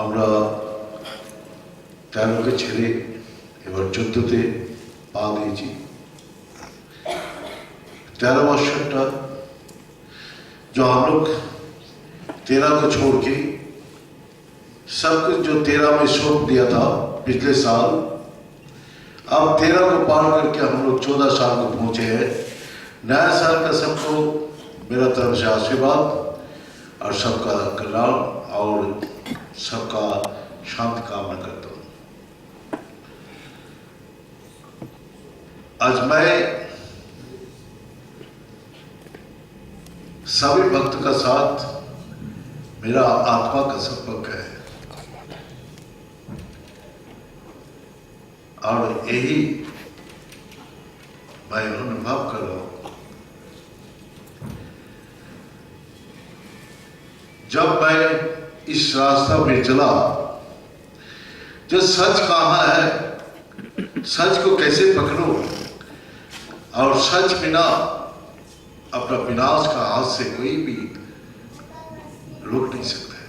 আমরা 13কে ছেড়ে এবার 14তে পা দিয়েছি। 13 वर्षটা जो हम लोग 13 को छोड़ के सब कुछ जो 13 में सौंप दिया था पिछले साल, अब 13 को पार करके हम लोग 14 साल को पहुंचे हैं। नया साल का सबको मेरा तरफ से आशीर्वाद और सबका कल्याण और सबका शांति कामना करता हूँ। आज मैं सभी भक्त का साथ मेरा आत्मा का संपर्क है और यही मैं अनुभव कर रहा हूं। जब मैं इस रास्ता में चला, जो सच कहाँ है, सच को कैसे पकड़ो और सच बिना अपना विनाश का हाथ से कोई भी रोक नहीं सकता है।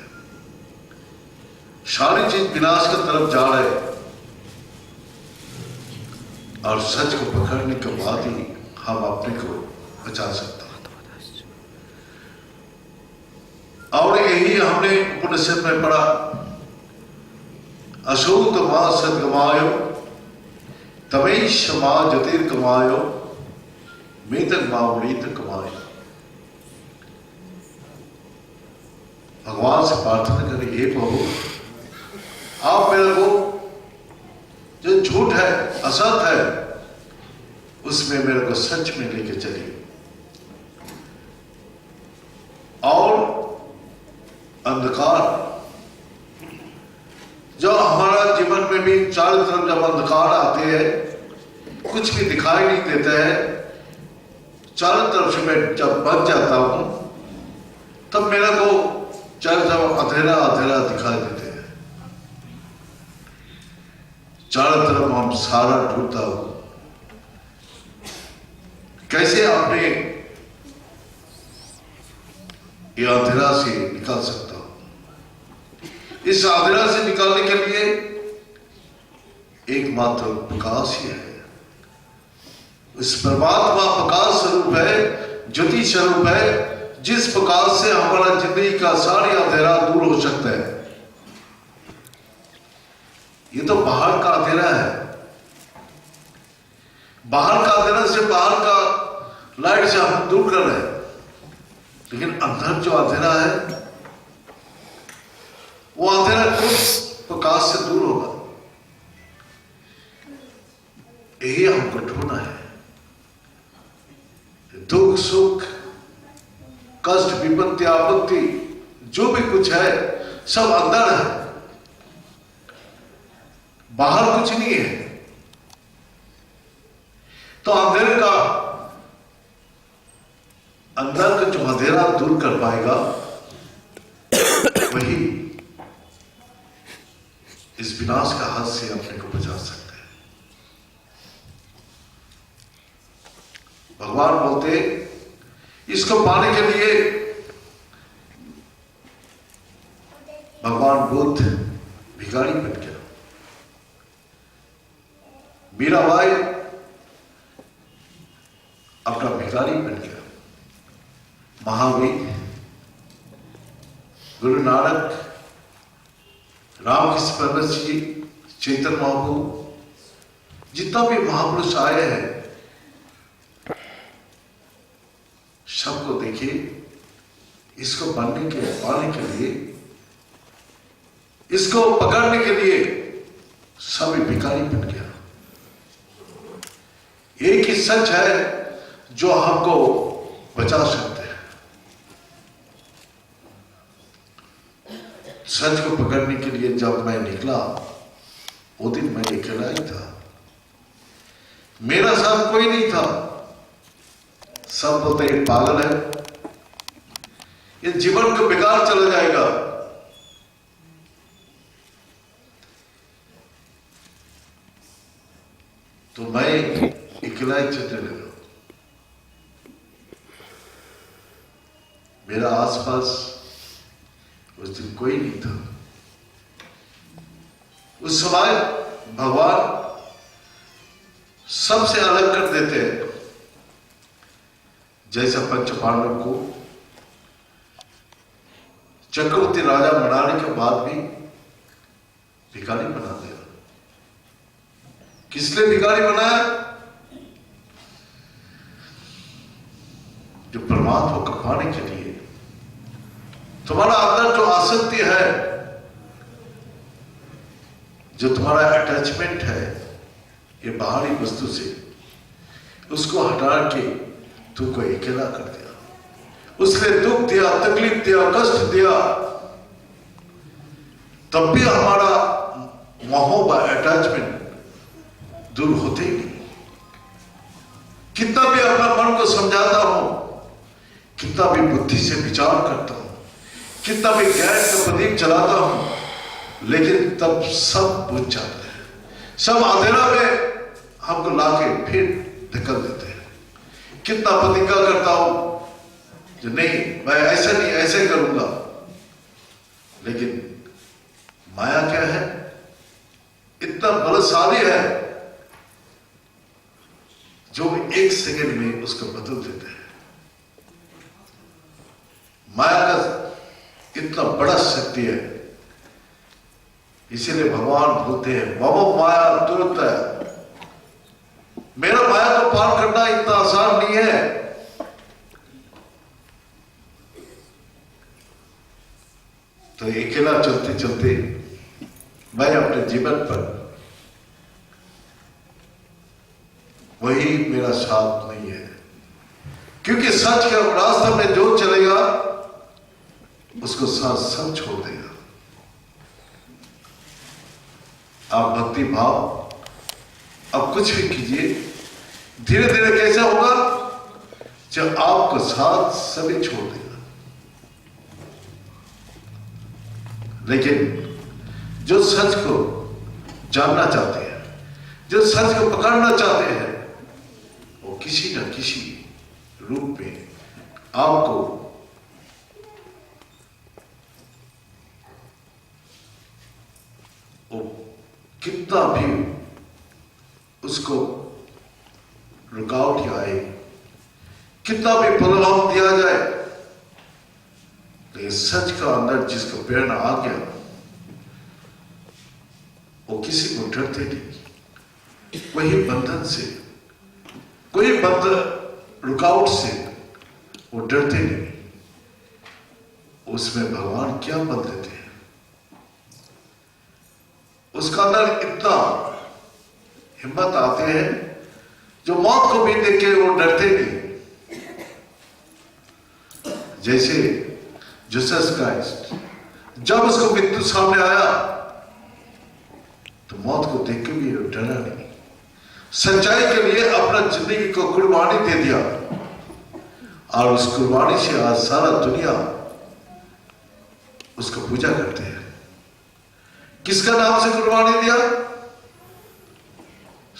सारी चीज विनाश की तरफ जा रहे और सच को पकड़ने के बाद ही हम अपने को बचा सकते हैं। और यही हमने उपनिषद में पढ़ा, अशोक मा सदगमायो तमेश मा ज्योतिर्गमायो मेतक मा मृत कमायो। भगवान से प्रार्थना करें, हे प्रभु आप मेरे को जो झूठ है, असत है, उसमें मेरे को सच में लेके चलिए और अंधकार जो हमारा जीवन में भी चारों तरफ जब अंधकार आते हैं, कुछ भी दिखाई नहीं देता है, चारों तरफ से मैं जब बच जाता हूं तब मेरे को चारों तरफ अंधेरा अंधेरा दिखाई देते हैं। चारों तरफ हम सारा ढूंढता हूं, कैसे आपने ये अंधेरा से निकाल सकता हूं। इस अंधेरा से निकालने के लिए एकमात्र प्रकाश ही है। इस परमात्मा प्रकाश स्वरूप है, ज्योति स्वरूप है, जिस प्रकाश से हमारा जिंदगी का सारी अंधेरा दूर हो सकता है। ये तो बाहर का अंधेरा है, बाहर का अंधेरा से बाहर का लाइट से हम दूर कर रहे हैं, लेकिन अंदर जो अंधेरा है वो अंधेरा किस प्रकाश से दूर होगा, यही हमको ढूंढना है। दुख सुख कष्ट विपत्ति आपत्ति जो भी कुछ है सब अंदर है, बाहर कुछ नहीं है। तो अंधेरे का अंदर का जो अंधेरा दूर कर पाएगा वही इस विनाश का हाथ से अपने को बचा सकते हैं। भगवान बोलते इसको पाने के लिए भगवान बुद्ध भिखारी बन गया, मीराबाई अपना भिखारी बन गया, महावीर, गुरु नानक, रामकृष्ण परमहंस जी, चैतन्य महाप्रभु, जितना भी महापुरुष आए हैं सबको देखिए, इसको पाने के लिए, इसको पकड़ने के लिए सभी भिखारी बन गया। एक ही सच है जो हमको बचा सकते हैं। सच को पकड़ने के लिए जब मैं निकला वो दिन मैं अकेला ही था, मेरा साथ कोई नहीं था। सब बोलते हैं पागल है, ये जीवन को बेकार चला जाएगा। तो मैं अकेला ही चलने लगा। मेरा आसपास उस दिन कोई नहीं था। उस समय भगवान सबसे अलग कर देते हैं। जैसा पंच पांडव को चक्रवर्ती राजा बनाने के बाद भी भिखारी बना दिया। किसने भिखारी बनाया? जो परमात्मा को पाने के लिए तुम्हारा अंदर जो आसक्ति है, जो तुम्हारा अटैचमेंट है ये बाहरी वस्तु से, उसको हटा के तुमको अकेला कर दिया। उसने दुख दिया, तकलीफ दिया, कष्ट दिया, तब भी हमारा मोहब्बत अटैचमेंट दूर होते ही नहीं। कितना भी अपना मन को समझाता हूं, कितना भी बुद्धि से विचार करता हूं, कितना भी गैस का प्रदीप जलाता हूं, लेकिन तब सब बुझ जाता है। सब अंधेरा में हमको लाके फिर धकेल देते हैं। कितना प्रतिज्ञा करता हूं जो नहीं, मैं ऐसा नहीं, ऐसे करूंगा, लेकिन माया क्या है? इतना बलशाली है जो एक सेकंड में उसको बदल देते हैं। माया का इतना बड़ा शक्ति है, इसीलिए भगवान बोलते हैं मम माया तुरंत है। मेरा माया को पार करना इतना आसान नहीं है। तो अकेला चलते चलते मैं अपने जीवन पर वही मेरा साथ नहीं है, क्योंकि सच के रास्ते में जो चलेगा उसको साथ सब छोड़ देगा। आप भक्ति भाव अब कुछ भी कीजिए, धीरे धीरे कैसा होगा? जब आपको साथ सभी छोड़ देगा। लेकिन जो सच को जानना चाहते हैं, जो सच को पकड़ना चाहते हैं, वो किसी न किसी रूप में आपको वो कितना भी उसको रुकावट आए, कितना भी प्रलोभन दिया जाए, लेकिन सच का अंदर जिसको प्रेरणा आ गया वो किसी को डरते नहीं। वही बंधन से, कोई बंधन रुकावट से वो डरते नहीं। उसमें भगवान क्या बल देते हैं, उसका अंदर इतना हिम्मत आते हैं जो मौत को भी देख के वो डरते नहीं। जैसे जीसस क्राइस्ट, जब उसको मृत्यु सामने आया तो मौत को देख के भी डरा नहीं। सच्चाई के लिए अपना जिंदगी को कुर्बानी दे दिया, और उस कुर्बानी से आज सारा दुनिया उसको पूजा करते हैं। किसका नाम से कुर्बानी दिया?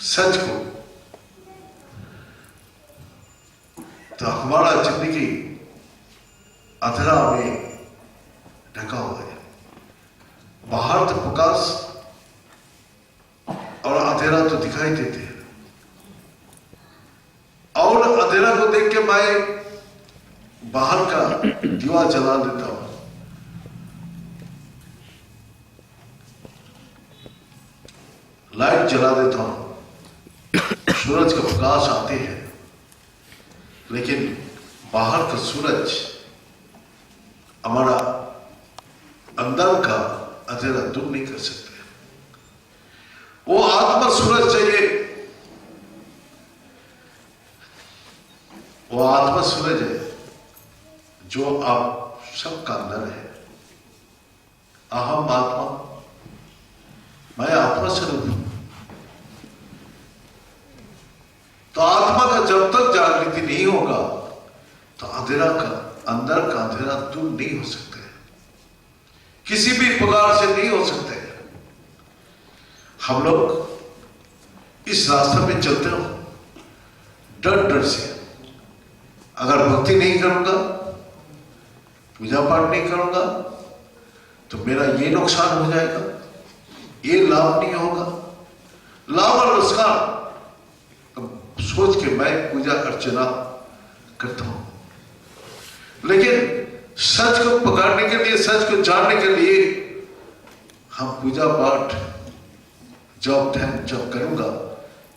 सच को। तो हमारा जिंदगी अंधेरा में ढका हुआ है। बाहर तो प्रकाश और अंधेरा तो दिखाई देते हैं, और अंधेरा को देख के मैं बाहर का दिवा जला देता हूं। लाइट जला देता हूं, सूरज का प्रकाश आते हैं, लेकिन बाहर का सूरज हमारा अंदर का अंधेरा दूर नहीं कर सकते। वो आत्मा सूरज चाहिए, वो आत्मा सूरज है जो आप सबका अंदर है। अहम आत्मा, मैं आत्मा स्वरूप हूं। तो आत्मा का जब तक जागृति नहीं होगा तो अंधेरा का, अंदर का अंधेरा दूर नहीं हो सकते, किसी भी प्रकार से नहीं हो सकते। हम लोग इस रास्ते में चलते हो डर डर से। अगर भक्ति नहीं करूंगा, पूजा पाठ नहीं करूंगा, तो मेरा ये नुकसान हो जाएगा, ये लाभ नहीं होगा, लाभ और नुकसान सोच के मैं पूजा अर्चना करता हूं। लेकिन सच को पकड़ने के लिए, सच को जानने के लिए हम पूजा पाठ जब करूंगा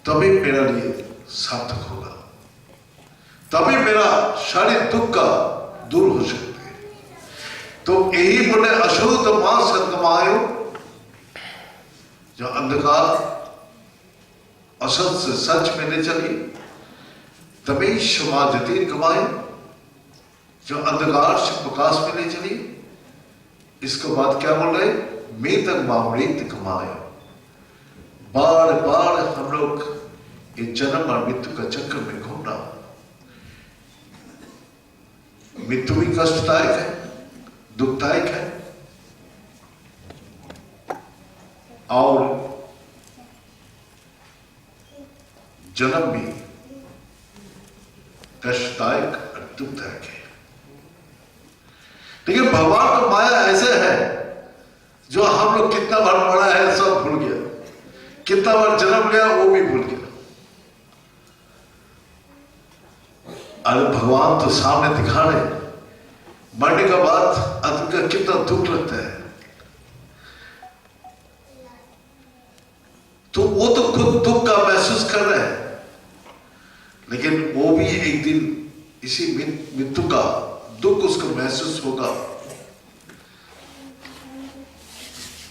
तभी मेरा लिए सार्थक होगा, तभी मेरा शारीरिक दुख का दूर हो सकते हैं। तो यही बोले अशुद्ध मां सत्कमायो, जो अंधकार असत से सच में ले चली, तभी क्षमा जतीर कमाए, जो अंधकार से प्रकाश में ले चली। इसके बाद क्या बोल रहे, मैं तक मामृत कमाए। बार बार हम लोग ये जन्म और मृत्यु का चक्कर में घूम रहा। मृत्यु भी कष्टदायक है, दुखदायक है, और जन्म भी कष्टदायक और दुखदायक है। लेकिन भगवान का माया ऐसे है जो हम लोग कितना बार पढ़ा है सब भूल गया, कितना बार जन्म लिया वो भी भूल गया। अरे भगवान तो सामने दिखा रहे, मरने के बाद आदमी का कितना दुख लगता है, तो वो तो खुद दुख का महसूस कर रहे हैं, लेकिन वो भी एक दिन इसी मृत्यु का दुख उसको महसूस होगा।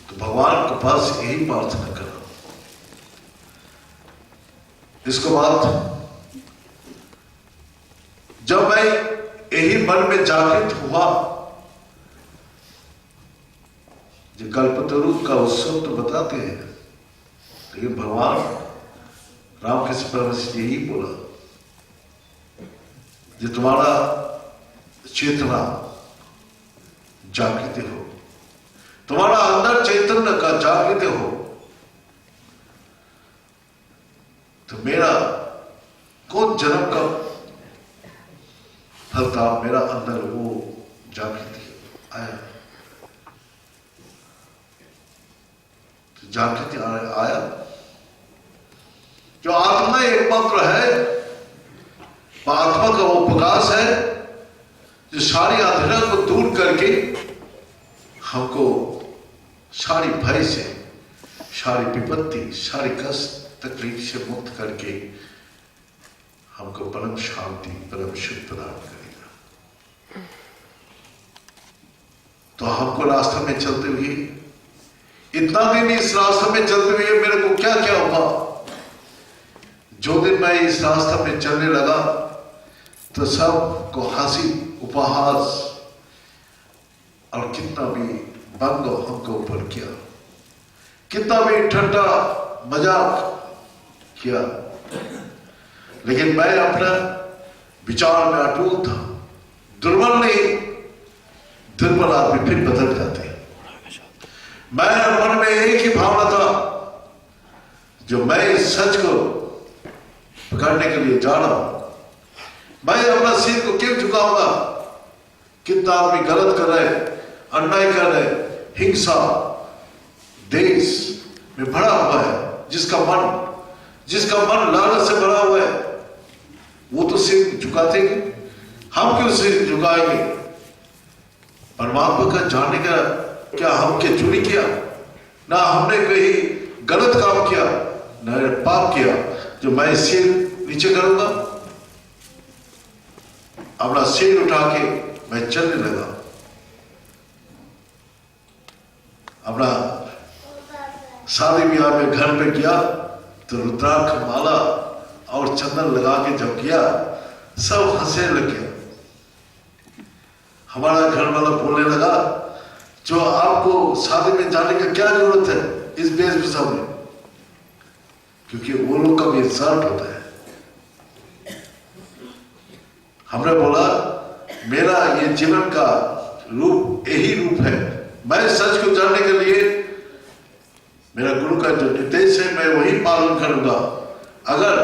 तो भगवान के पास यही प्रार्थना करो। इसके बाद जब मैं यही मन में जागृत हुआ, जो कल्पतरु का उत्सव तो बताते हैं, लेकिन भगवान रामकृष्ण परमहंस यही बोला, जो तुम्हारा चेतना जागृत हो, तुम्हारा अंदर चैतन्य का जागृत हो, तो मेरा कौन जन्म का फल था, मेरा अंदर वो जागृति आया। तो जागृति आया, जो आत्मा एकमात्र है, आत्मा का वो प्रकाश है जो सारी अंधेरा को दूर करके हमको सारी भय से, सारी विपत्ति, सारी कष्ट तकलीफ से मुक्त करके हमको परम शांति, परम सुख प्रदान करेगा। तो हमको रास्ते में चलते हुए, इतना दिन इस रास्ते में चलते हुए मेरे को क्या क्या हुआ। जो दिन मैं इस रास्ते में चलने लगा तो सबको हंसी उपहास और कितना भी बंग हमको ऊपर किया, कितना भी ठट्टा मजाक किया, लेकिन मैं अपना विचार में अटूट था। दुर्बल नहीं, दुर्बल आदमी फिर बदल जाते हैं। मैं मन में एक ही भावना था, जो मैं इस सच को पकड़ने के लिए जा रहा हूं, मैं अपना सिर को क्यों झुकाऊंगा। कितना आदमी गलत कर रहे, अन्याय कर रहे, हिंसा देश में भरा हुआ है, जिसका मन लालच से भरा हुआ है, वो तो सिर झुकाते हैं। हम क्यों सिर झुकाएंगे। परमात्मा का जानने का क्या हमने चोरी किया, ना हमने कहीं गलत काम किया, ना पाप किया जो मैं सिर नीचे करूंगा। अपना सिर उठा के मैं चलने लगा। अपना शादी ब्याह में घर पे गया तो रुद्राक्ष माला और चंदन लगा के जब किया, सब हंसने लग गया। हमारा घर वाला बोलने लगा, जो आपको शादी में जाने का क्या जरूरत है इस वेशभूषा में, क्योंकि वो लोग का भी शर्ट होता है। हमने बोला मेरा ये जीवन का रूप यही रूप है, मैं सच को जानने के लिए मेरा गुरु का जो निर्देश है मैं वही पालन करूंगा। अगर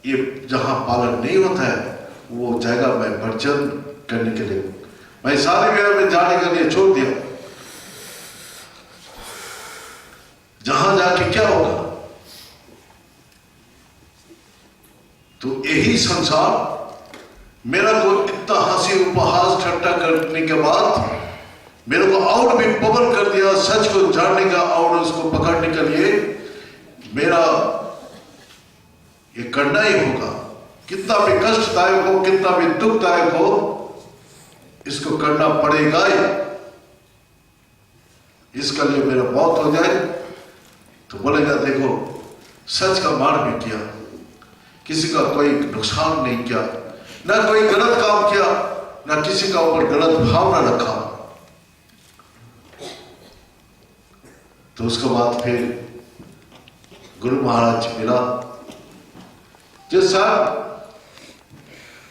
ये जहां पालन नहीं होता है वो जगह मैं वर्जन करने के लिए, मैं शादी ब्याह में जाने के लिए छोड़ दिया। जहां जाके क्या होगा? तो यही संसार मेरा को इतना हंसी उपहास ठट्टा करने के बाद मेरे को और भी पवन कर दिया सच को जानने का और उसको पकड़ने के लिए मेरा ये करना ही होगा। कितना भी कष्टदायक हो, कितना भी दुखदायक हो, इसको करना पड़ेगा ही। इसका लिए मेरा मौत हो जाए तो बोलेगा देखो सच का मान भी किया, किसी का कोई नुकसान नहीं किया, ना कोई गलत काम किया, ना किसी का ऊपर गलत भावना रखा। तो उसके बाद फिर गुरु महाराज मिला। जो साहब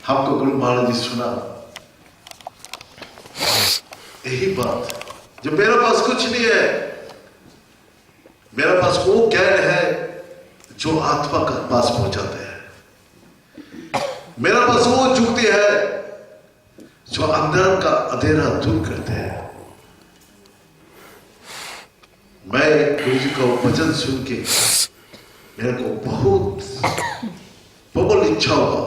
हमको गुरु महाराज जी सुना यही बात, जो मेरे पास कुछ नहीं है, मेरे पास वो ज्ञान है जो आत्मा के पास पहुंचाते हैं। मेरा पास वो जुक्ति है जो अंदर का अंधेरा दूर करते हैं। मैं गुरु जी का वचन सुन के मेरे को बहुत प्रबल इच्छा हुआ,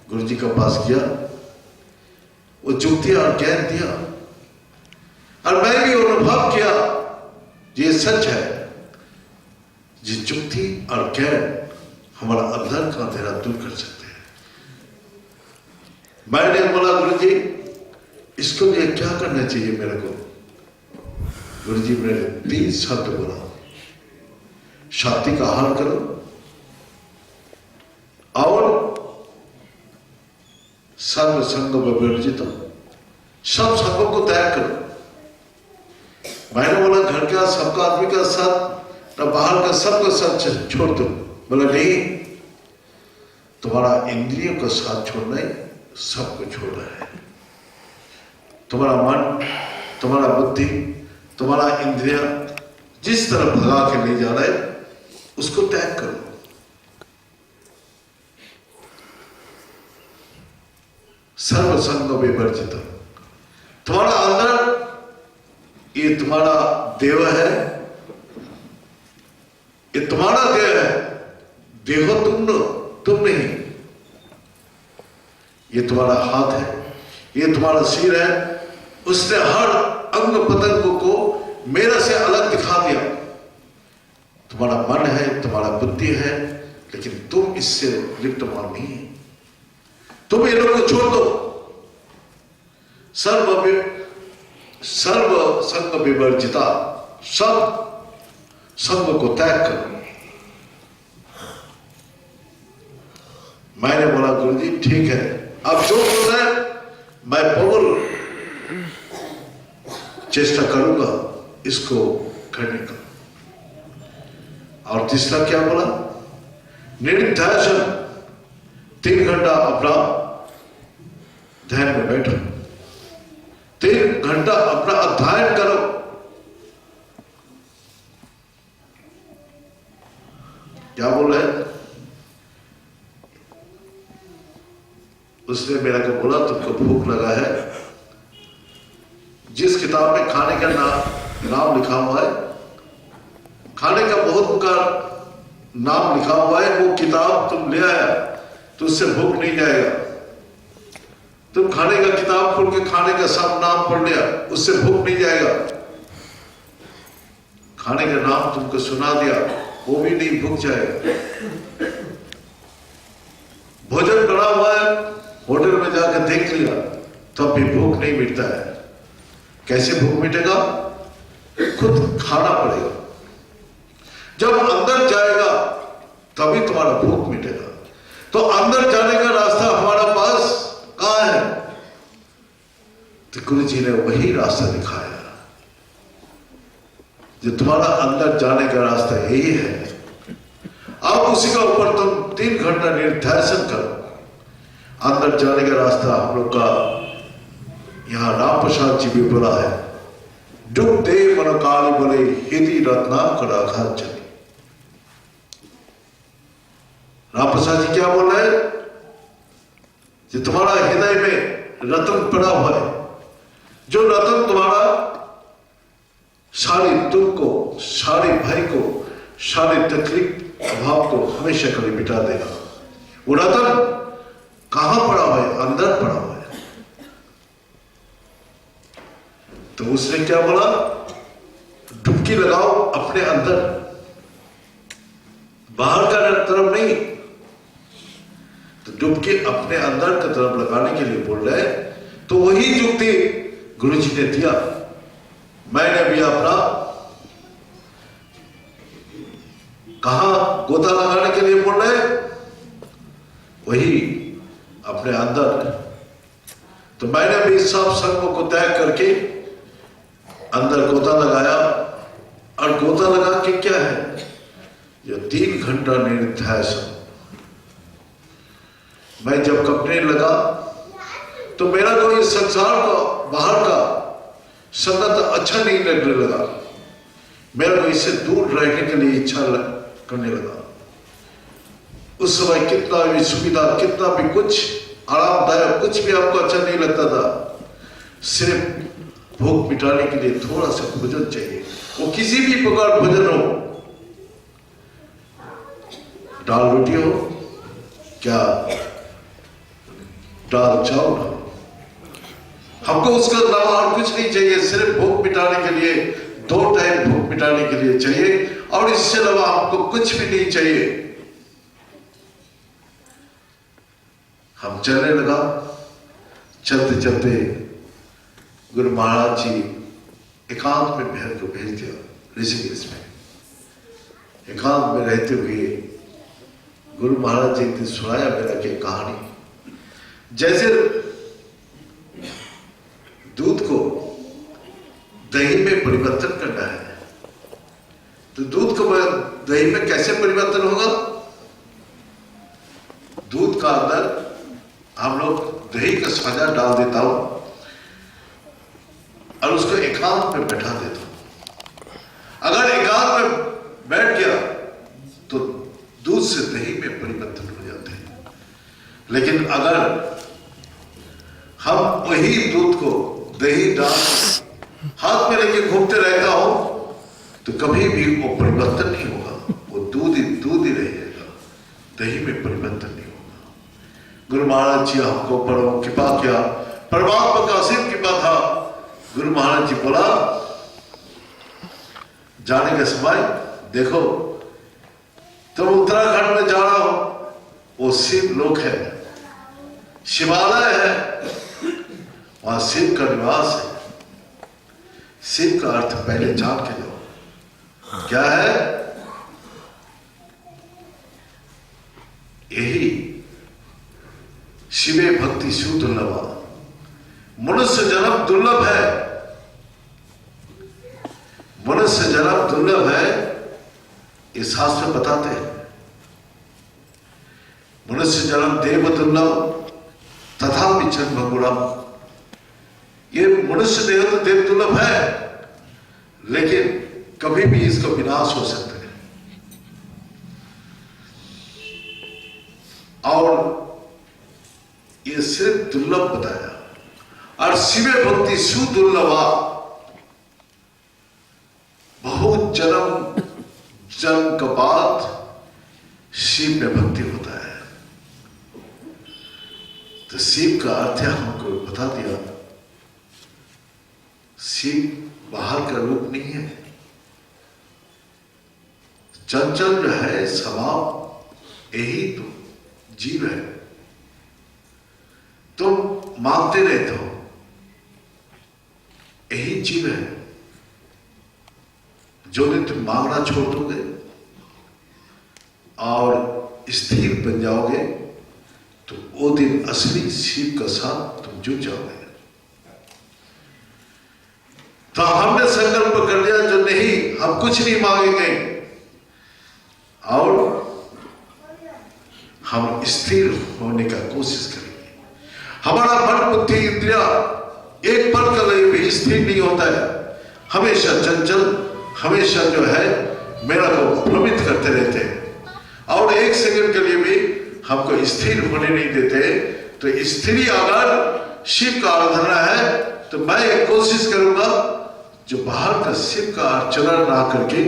गुरु जी के पास गया, वो जुक्ति और ज्ञान दिया और मैं भी अनुभव किया ये सच है। ये जुक्ति और ज्ञान हमारा अंदर का अंधेरा दूर कर सकते हैं। मैंने बोला गुरु जी इसके लिए क्या करना चाहिए मेरे को? गुरु जी मेरे 3 शब्द बोला, शांति का हाल करो और सर्व संग विवर्जित, सब संगों को त्याग करो। मैंने बोला घर का सबका आदमी का साथ न बाहर का सबका साथ छोड़ दो। बोला नहीं, तुम्हारा इंद्रियों का साथ छोड़ना है, सबको छोड़ना है। तुम्हारा मन, तुम्हारा बुद्धि, तुम्हारा इंद्रिया जिस तरह भगा के ले जा रहा है उसको त्याग करो। सर्व संग विवर्जित, तुम्हारा अंदर ये तुम्हारा देव है, ये तुम्हारा देव है, देहो तुम नहीं। ये तुम्हारा हाथ है, ये तुम्हारा सिर है, उसने हर अंग पतंगों को मेरा से अलग दिखा दिया। तुम्हारा मन है, तुम्हारा बुद्धि है, लेकिन तुम इससे लिप्त मान नहीं है। तुम ये लोग को छोड़ दो, सर्व संग विवर्जिता, सब संग को त्याग करो। मैंने बोला गुरु जी ठीक है, अब जो बोल रहे मैं प्रबल चेष्टा करूंगा इसको करने का। और तीसरा क्या बोला? निर्ध्यासन, 3 घंटा अपना ध्यान में बैठो, 3 घंटा अपना अध्ययन करो। क्या बोल रहे? उसने मेरा को बोला तुमको भूख लगा है, जिस किताब में खाने का नाम लिखा हुआ है, खाने का बहुत का नाम लिखा हुआ है, वो किताब तुम ले आया तो उससे भूख नहीं जाएगा। तुम खाने का किताब खोल के खाने का सब नाम पढ़ लिया, उससे भूख नहीं जाएगा। खाने का नाम तुमको सुना दिया, वो भी नहीं भूख जाएगा। भोजन बना हुआ है, होटल में जाकर देख लिया तब भी भूख नहीं मिटता है। कैसे भूख मिटेगा? खुद खाना पड़ेगा। जब अंदर जाएगा तभी तुम्हारा भूख मिटेगा। तो अंदर जाने का रास्ता हमारा पास कहां है? तो गुरु जी ने वही रास्ता दिखाया, जो तुम्हारा अंदर जाने का रास्ता यही है। अब उसी का ऊपर तुम 3 घंटा निर्ध्यासन करो। अंदर जाने का रास्ता हम लोग का यहां राम प्रसाद जी भी बोला है, डूब दे मन काली बोले हिदी रत्ना कड़ा चली। राम प्रसाद जी क्या बोल रहे हैं? कि तुम्हारा हृदय में रत्न पड़ा हुआ है, जो रत्न तुम्हारा सारे दुख को, सारे भय को, सारे तकलीफ अभाव को हमेशा कभी मिटा देगा। वो रतन कहां पड़ा हुआ है? अंदर पड़ा हुआ है। तो उसने क्या बोला? डुबकी लगाओ अपने अंदर, बाहर का तरफ नहीं। तो डुबकी अपने अंदर की तरफ लगाने के लिए बोल रहे हैं। तो वही युक्ति गुरु जी ने दिया। मैंने भी अपना कहा गोता लगाने के लिए बोल रहे, वही अपने अंदर। तो मैंने भी सब संगों को त्याग करके अंदर गोता लगाया। और गोता लगा के क्या है? जो 3 घंटा निर्ध्यास मैं जब कपने लगा तो मेरा कोई संसार का बाहर का संगत अच्छा नहीं लगने लगा। मेरा को इससे दूर रहने के लिए इच्छा करने लगा। उस समय कितना भी सुविधा, कितना भी कुछ आरामदायक, कुछ भी आपको अच्छा नहीं लगता था। सिर्फ भूख मिटाने के लिए थोड़ा सा भोजन चाहिए, वो किसी भी प्रकार भोजन हो, दाल रोटी हो, क्या दाल चावल हो, हमको उसका अलावा और कुछ नहीं चाहिए। सिर्फ भूख मिटाने के लिए, 2 टाइम भूख मिटाने के लिए चाहिए, और इससे अलावा हमको कुछ भी नहीं चाहिए। हम चलने लगा। चलते चलते गुरु महाराज जी एकांत में बहन को भेज दिया ऋषिकेश में। एकांत में रहते हुए गुरु महाराज जी ने सुनाया मेरा की कहानी। जैसे दूध को दही में परिवर्तन करना है, तो दूध को दही में कैसे परिवर्तन होगा? दूध का अंदर हम लोग दही का साझा डाल देता हूं और उसको एकांत में बैठा देता हूं। अगर एकांत में बैठ गया तो दूध से दही में परिवर्तन हो जाते हैं। लेकिन अगर हम वही दूध को दही डाल हाथ में लेके घूमते रहता हूं तो कभी भी वो परिवर्तन नहीं होगा, वो दूध ही रहेगा, दही में परिवर्तन नहीं होगा। गुरु महाराज जी हमको बड़ों कृपा किया, परमात्मा का असीम कृपा था। गुरु महाराज जी बोला जाने के समय देखो तुम उत्तराखंड में जा रहा हो, वो शिव लोक है, शिवालय है, वहां शिव का निवास है। शिव का अर्थ पहले जान के लो क्या है। यही शिवे भक्ति शिव दुर्लभा, मनुष्य जन्म दुर्लभ है, मनुष्य जन्म दुर्लभ है, ये शास्त्र बताते हैं। मनुष्य जन्म देव दुर्लभ तथा जन्म गुणम, ये मनुष्य देह तो देव दुर्लभ है, लेकिन कभी भी इसका विनाश हो सकता है। और ये सिर्फ दुर्लभ बताया। और शिवे भक्ति सुदुर्लभा, बहुत जन्म के बाद शिव में भक्ति होता है। तो शिव का अर्थ हमको बता दिया। शिव बाहर का रूप नहीं है, चंचल जो है स्वभाव, यही तो जीव है। तुम मांगते रहते हो, यही जीव है। जो दिन तुम मांगना छोड़ दोगे और स्थिर बन जाओगे तो वो दिन असली शिव का साथ तुम जुट जाओगे। तो हमने संकल्प कर लिया जो नहीं, हम कुछ नहीं मांगेंगे और हम स्थिर होने का कोशिश करेंगे। हमारा मन बुद्धि इंद्रिया एक पल के लिए भी स्थिर नहीं होता है, हमेशा चंचल, हमेशा जो है मेरा को भ्रमित करते रहते हैं और एक सेकंड के लिए भी हमको स्थिर होने नहीं देते। तो स्थिर अगर शिव का आराधना है तो मैं कोशिश करूंगा जो बाहर का शिव का अर्चना ना करके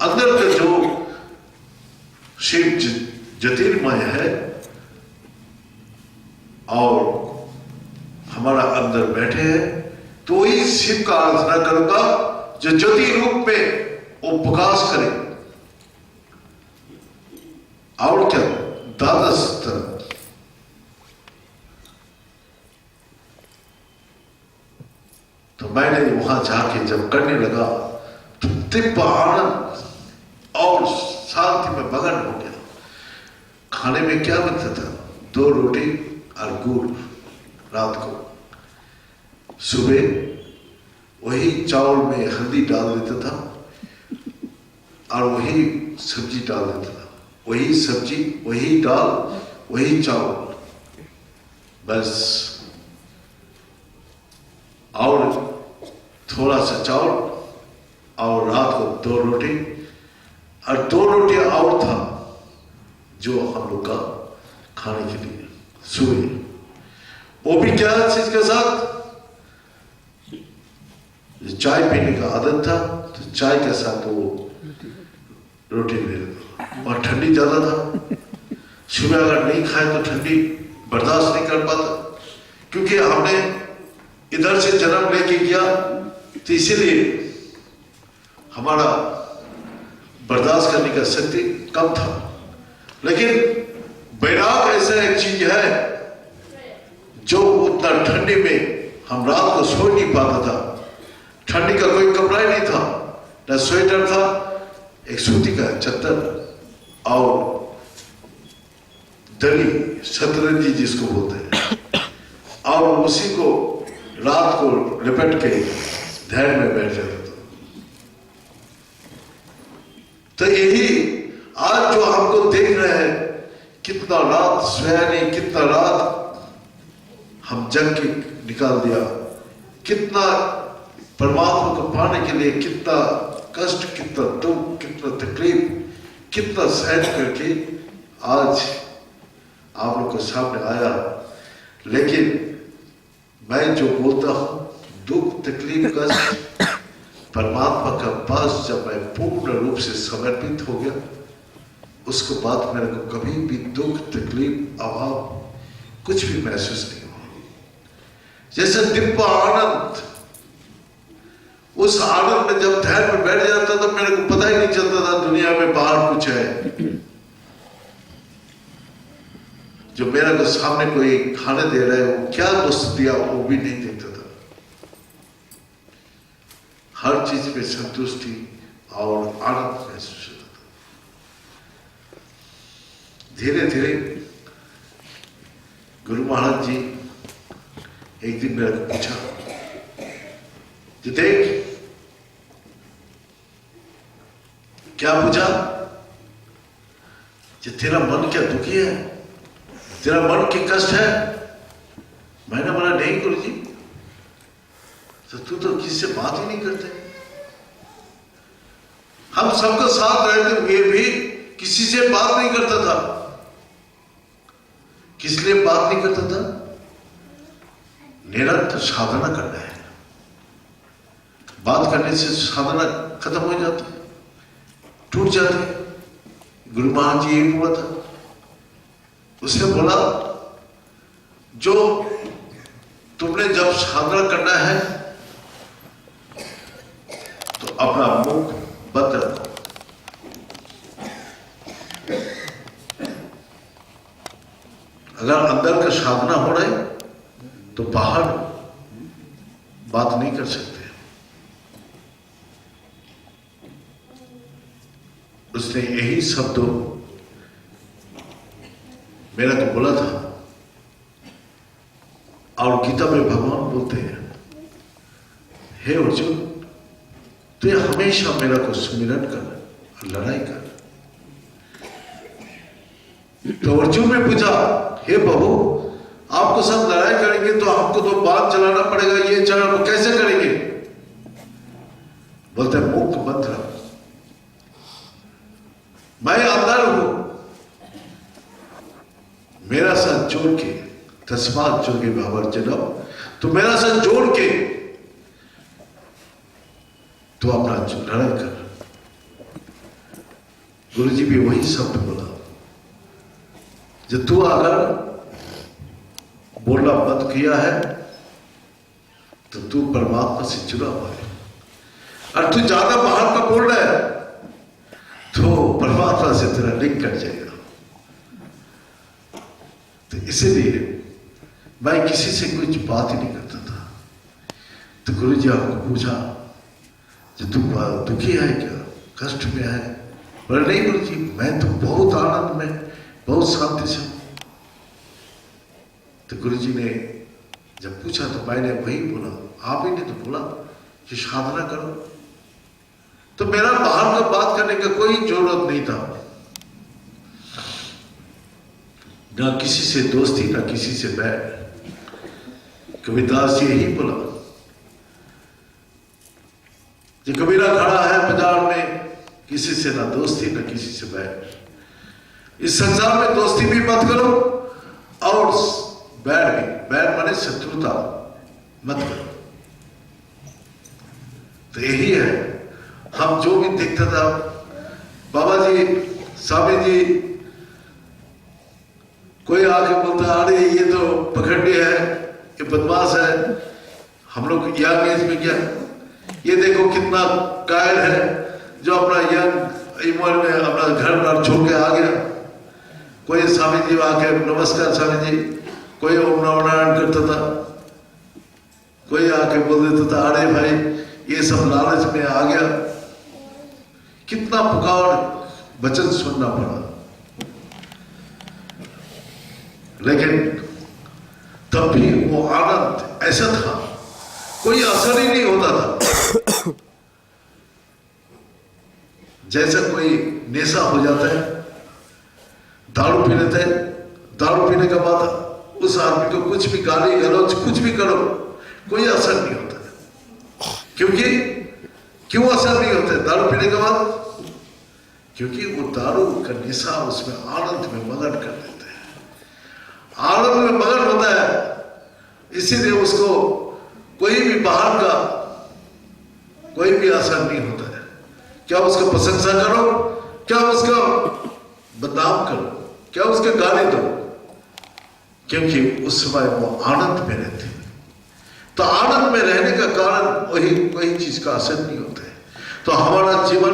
अंदर का जो शिव ज्योतिर्मय है और हमारा अंदर बैठे हैं, तो ही शिव का आराधना करूंगा जो ज्योति रूप में वो प्रकाश करे। और क्या द्वादश स्तर, तो मैंने वहां जाके जब करने लगा तो दिव्य आनंद और शांति में मगन हो गया। खाने में क्या बनता था? 2 रोटी और गुड़ रात को, सुबह वही चावल में हल्दी डाल देता था और वही सब्जी डाल देता था, वही सब्जी, वही दाल, वही चावल, बस। और थोड़ा सा चावल और रात को 2 रोटी, और 2 रोटी और था जो हम लोग का खाने के लिए सुबह। वो भी क्या चीज के साथ? चाय पीने का आदत था तो चाय के साथ वो रोटी ले लेता, और ठंडी ज्यादा था, सुबह अगर नहीं खाए तो ठंडी बर्दाश्त नहीं कर पाता, क्योंकि हमने इधर से जन्म लेके किया तो इसीलिए हमारा बर्दाश्त करने का शक्ति कम था। लेकिन बैराग ऐसा एक चीज है जो उतना ठंडी में हम रात को सो नहीं पाता था। ठंडी का कोई कपड़ा ही नहीं था, न स्वेटर था, एक सूती का चद्दर और दली, शतरंजी जिसको बोलते हैं, और उसी को रात को लिपट के धैर्य में बैठ जाता था। तो यही आज जो हमको देख रहे हैं, कितना रात सोया नहीं, कितना रात हम जग के निकाल दिया, कितना परमात्मा को पाने के लिए कितना कष्ट, कितना दुख, कितना तकलीफ, कितना सहन करके आज आप लोग के सामने आया। लेकिन मैं जो बोलता हूं, दुख, तकलीफ, कष्ट, परमात्मा का पास जब मैं पूर्ण रूप से समर्पित हो गया, उसके बाद मेरे को कभी भी दुख, तकलीफ, अभाव कुछ भी महसूस नहीं हुआ। जैसे दिव्य आनंद, उस आनंद में जब धैर्य में बैठ जाता था, मेरे को पता ही नहीं चलता था दुनिया में बाहर कुछ है। जो मेरा को सामने कोई खाने दे रहा है, वो क्या वस्तु दिया वो भी नहीं देखता था। हर चीज में संतुष्टि और आनंद महसूस होता था। धीरे धीरे गुरु महाराज जी एक दिन मेरे को पूछा, जो देख, क्या पूछा? जो तेरा मन क्या दुखी है, तेरा मन की कष्ट है? मैंने बोला नहीं गुरु जी, तो तू तो किसी से बात ही नहीं करते। हम सबके साथ रहते हुए भी किसी से बात नहीं करता था। किस लिए बात नहीं करता था? निरंतर साधना करना है। बात करने से साधना खत्म हो जाती है, टूट जाती है। गुरु महाराज जी यही बोला था। उसने बोला, जो तुमने जब साधना करना है तो अपना मुख बंद रखो। अगर अंदर का साधना हो रहा है तो बाहर बात नहीं कर सकते। उसने यही शब्द मेरा को बोला था। और गीता में भगवान बोलते हैं, हे अर्जुन, तू हमेशा मेरा को सुमिरन कर और लड़ाई कर। तो अर्जुन ने पूछा, हे प्रभु, आपको सब लड़ाई करेंगे तो हमको तो बात चलाना पड़ेगा, ये चलाना कैसे करेंगे? बोलते मुख बंद रहो, मैं अंदर हूं, मेरा साथ जोड़ के, तस्मात् जोगे भावर्जनम, तो मेरा साथ जोड़ के लड़ाई कर। गुरुजी भी वही शब्द बोला, जब तू अगर बोलना बंद किया है तो तू परमात्मा से जुड़ा हुआ है, और तू ज्यादा बाहर का बोल रहा है तो परमात्मा से तेरा लिंक कट जाएगा। तो इसीलिए मैं किसी से कुछ बात ही नहीं करता था। तो गुरुजी आपको पूछा, जो तू दुखी है क्या, कष्ट में है? बोले नहीं गुरुजी, मैं तो बहुत आनंद में, बहुत शांति से हूं। तो गुरुजी ने जब पूछा तो मैंने वही बोला, आप ही ने तो बोला कि साधना करो। तो मेरा बाहर का बात करने का कोई जरूरत नहीं था, ना किसी से दोस्ती ना किसी से बैर। कबीरदास जी यही बोला, जो कबीरा खड़ा है बाजार में, किसी से ना दोस्ती ना किसी से बैर। इस संसार में दोस्ती भी मत करो और बैर भी, बैर माने शत्रुता मत करो। तो यही है, हम जो भी देखता था, बाबा जी, स्वामी जी, कोई आके बोलता अरे ये तो पखंडी है, ये बदमाश है। हम लोग यंग एज में क्या, ये देखो कितना कायल है, जो अपना यंग उम्र में अपना घर बार छोड़ के आ गया। कोई स्वामी जी आके नमस्कार स्वामी जी, कोई ओम नमः नारायण करता था, कोई आके बोल देता था अरे भाई ये सब लालच में आ गया। कितना पुकार वचन सुनना पड़ा, लेकिन तब भी वो आनंद ऐसा था, कोई असर ही नहीं होता था। जैसा कोई नेशा हो जाता है, दारू पी लेते हैं, दारू पीने के बाद उस आदमी को कुछ भी गाली गलौज कुछ भी करो, कोई असर नहीं होता है। क्यों असर नहीं होता है दारू पीने के बाद? क्योंकि वो दारू का निशा उसमें आनंद में मगन कर देते हैं, आनंद में मगन होता है। इसीलिए उसको कोई भी बाहर का कोई भी असर नहीं होता है। क्या उसका प्रशंसा करो, क्या उसका बदनाम करो, क्या उसके गाली दो, क्योंकि उस समय वो आनंद में रहते हैं। तो आनंद में रहने का कारण वही चीज का असर नहीं होता है। तो हमारा जीवन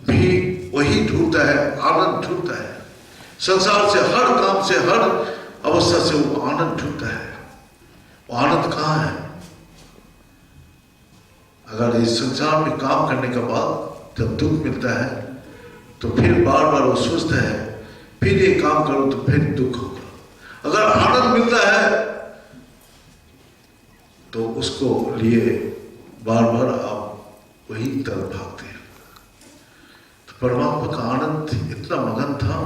भी वही ढूंढता है, आनंद ढूंढता है। संसार से, हर काम से, हर अवस्था से वो आनंद ढूंढता है। वो आनंद कहाँ है? अगर इस संसार में काम करने के बाद जब दुख मिलता है तो फिर बार बार वो सोचता है फिर ये काम करो तो फिर दुख होगा। अगर आनंद मिलता है तो उसको लिए बार बार आप वही तरफ भागते हैं। तो परमात्मा का आनंद इतना मगन था,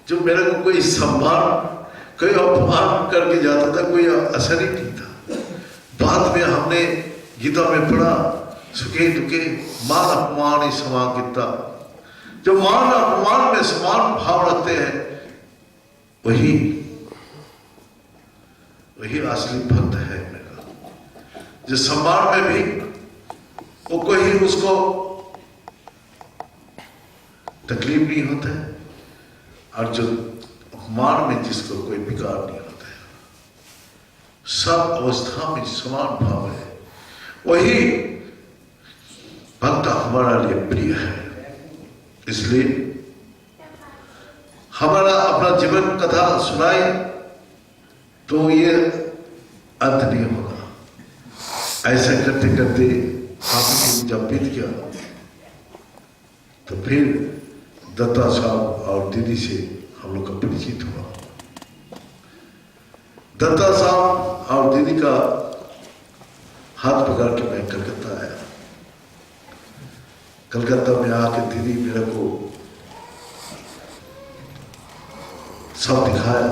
जो मेरे को कोई सम्मान, कोई अपमान करके जाता था, कोई असर ही नहीं था। बाद में हमने गीता में पढ़ा, सुखे दुखे मान अपमान ही समान कितना। जो मान अपमान में समान भाव रखते हैं वही असली भक्त है मेरा। जो सम्मान में भी वो कोई उसको तकलीफ नहीं होता है, और जो अपमान में जिसको कोई विकार नहीं होता है, सब अवस्था में समान भाव है, वही भक्त हमारा लिए प्रिय है। इसलिए हमारा अपना जीवन कथा सुनाए तो ये अंत नहीं होगा। ऐसा करते करते काफी जब बीत गया तो फिर दत्ता साहब और दीदी से हम लोग का परिचित हुआ। दत्ता साहब और दीदी का हाथ पकड़ के मैं कलकत्ता आया। कलकत्ता में आके दीदी मेरे को सब दिखाया,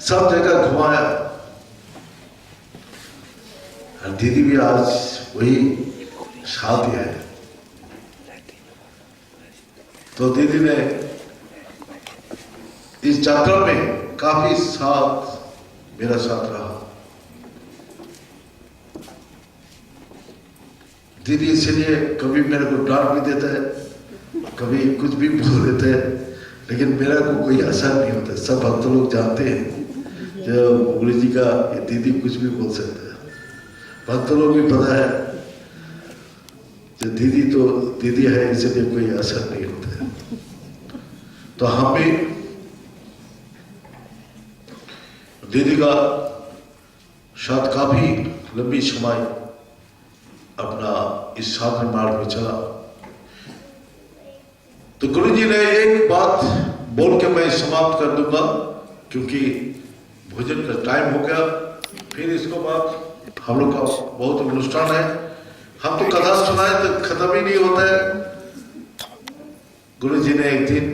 सब जगह घुमाया, और दीदी भी आज वही शादी है। तो दीदी ने इस यात्रा में काफी साथ मेरा साथ रहा। दीदी इसलिए कभी मेरे को डांट भी देता है, कभी कुछ भी बोल देता है, लेकिन मेरा को कोई असर नहीं होता। सब भक्त लोग जानते हैं जो गुरु जी का ये दीदी कुछ भी बोल सकता है। भक्त लोग भी पता है जो दीदी तो दीदी है, इसलिए कोई असर नहीं होता है। तो हम भी दीदी का शायद काफी लंबी समय अपना इस साधन मार्ग में चला। तो गुरु जी ने एक बात बोल के मैं समाप्त कर दूंगा, क्योंकि भोजन का टाइम हो गया। फिर इसको बाद हम लोग का बहुत अनुष्ठान है। हम तो कथा सुनाए तो खत्म ही नहीं होता है। गुरु जी ने एक दिन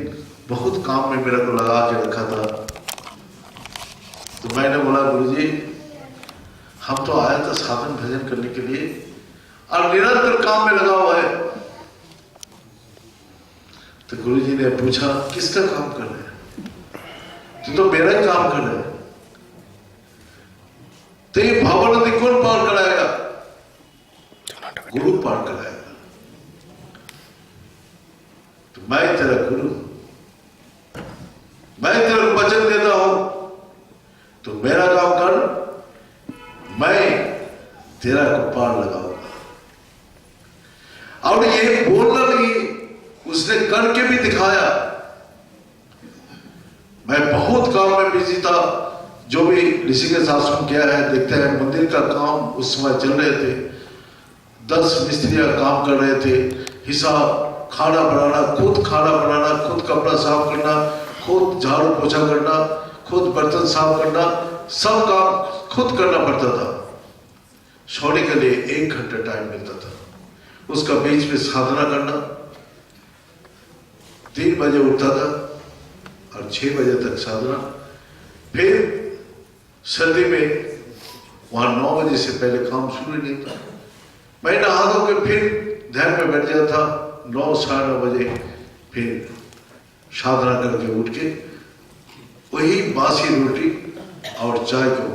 बहुत काम में मेरे को लगा के रखा था, तो मैंने बोला गुरु जी हम तो आए थे साधन भजन करने के लिए और निरंतर काम में लगा हुआ है। तो गुरु जी ने पूछा किसका काम कर रहे हैं? तो मेरा ही काम कर रहे हैं। तो ये भाव नदी कौन पार कराएगा? गुरु पार कराएगा। तो मैं तेरा गुरु, मैं तेरा वचन देता हूं, तो मेरा काम कर, मैं तेरा को पार लगाऊंगा। और ये बोलना नहीं, उसने करके भी दिखाया। मैं बहुत काम में बिजी था, जो भी ऋषिकेश आश्रम किया है देखते हैं। मंदिर का काम उस समय चल रहे थे, 10 मिस्त्रियां काम कर रहे थे। हिसाब, खाना बनाना, खुद खाना बनाना, खुद कपड़ा साफ करना, खुद झाड़ू पोछा करना, खुद बर्तन साफ करना, सब काम खुद करना पड़ता था। सोने के लिए 1 घंटा टाइम मिलता था, उसका बीच में साधना करना। 3 बजे उठता था और 6 बजे तक साधना। फिर सर्दी में वहां 9 बजे से पहले काम शुरू ही नहीं था। मैं नहा धो के फिर ध्यान में बैठ जाता था। 9 साढ़े 9 बजे फिर साधना करके उठ के वही बासी रोटी और चाय को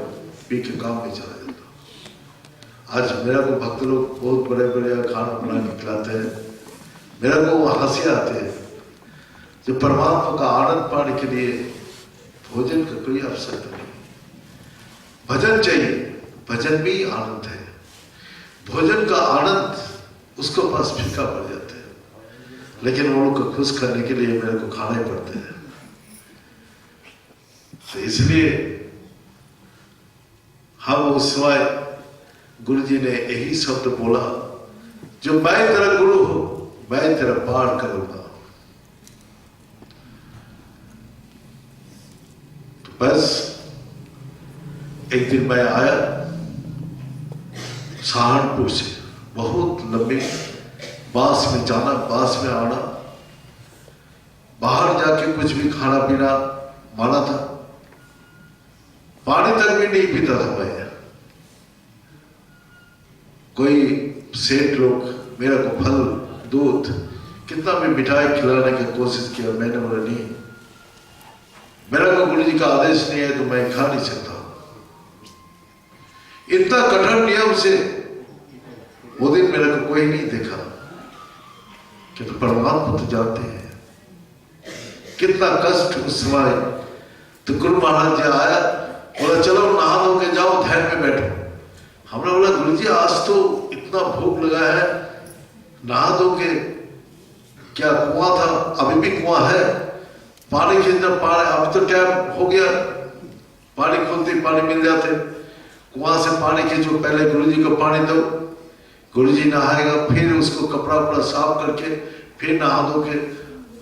पी के काम में चला जाता। आज मेरा को भक्त लोग बहुत बड़े बड़े खाना बना के खिलाते हैं, मेरा को हंसी आते हैं। जो परमात्मा का आनंद पाने के लिए भोजन का कोई अवसर नहीं। भजन चाहिए, भजन भी आनंद है। भोजन का आनंद उसको पास फीका पड़ जाता है, लेकिन वो लोग को खुश करने के लिए मेरे को खाना ही पड़ता है। तो इसलिए हम उस समय गुरु जी ने यही शब्द बोला, जो मैं तेरा गुरु हूं, मैं तेरा पार करूंगा। तो बस एक दिन मैं आया सहारनपुर से, बहुत लंबी बास में जाना, बास में आना, बाहर जाके कुछ भी खाना पीना माना था। पानी तक भी नहीं पीता था मैं। कोई सेठ लोग मेरा को फल, दूध, कितना भी मिठाई खिलाने की कोशिश किया, मैंने बोला नहीं, मेरा को गुरु जी का आदेश नहीं है तो मैं खा नहीं सकता। इतना कठोर नियम से वो दिन मेरे को कोई नहीं देखा, कि तो परमात्मा तो जानते हैं कितना कष्ट उस समय। तो गुरु महाराज जी आया, बोला चलो नहा धो के जाओ, ध्यान में बैठो। हमने बोला गुरु जी आज तो इतना भूख लगा है, नहा धो के क्या कुआं था, अभी भी कुआं है, पानी खींचना पा रहे, अभी तो टाइम हो गया, पानी खोलते पानी मिल जाते, कुआं से पानी खींचो, पहले गुरु जी को पानी दो, गुरु जी नहाएगा, फिर उसको कपड़ा उपड़ा साफ करके फिर नहा धो के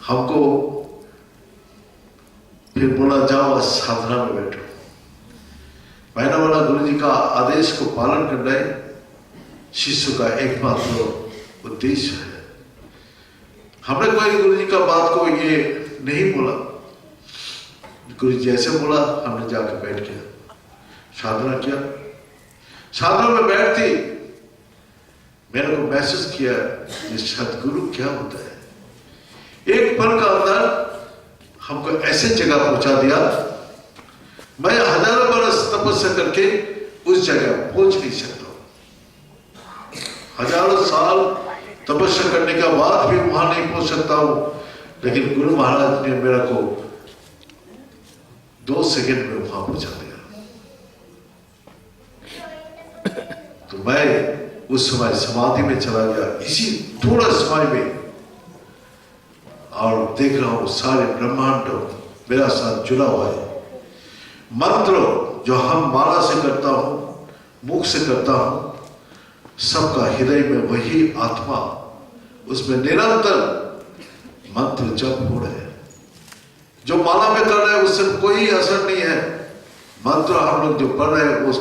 हमको फिर बोला जाओ साधना में बैठो। मैंने बोला गुरु जी का आदेश को पालन करना है शिष्य का एकमात्र उद्देश्य है। हमने कोई गुरु जी का बात को ये नहीं बोला, गुरु जी जैसे बोला हमने जाकर बैठ गया, साधना किया। साधना में बैठती मैंने को महसूस किया ये सदगुरु क्या होता है। एक पल का अंदर हमको ऐसे जगह पहुंचा दिया, मैं हजारों बरस तपस्या करके उस जगह पहुंच नहीं सकता। हजारों साल तपस्या करने के बाद भी वहां नहीं पहुंच सकता हूं, लेकिन गुरु महाराज ने मेरा को 2 सेकंड में वहां पहुंचा दिया। तो मैं उस समय समाधि में चला गया, इसी थोड़ा समय में, और देख रहा हूं सारे ब्रह्मांड मेरा साथ जुड़ा हुआ है। मंत्र जो हम माला से करता हूं, मुख से करता हूं, सबका हृदय में वही आत्मा, उसमें निरंतर मंत्र जप हो रहे हैं। जो माला में कर रहे हैं उससे कोई असर नहीं है। मंत्र हम लोग जो पढ़ रहे हैं वो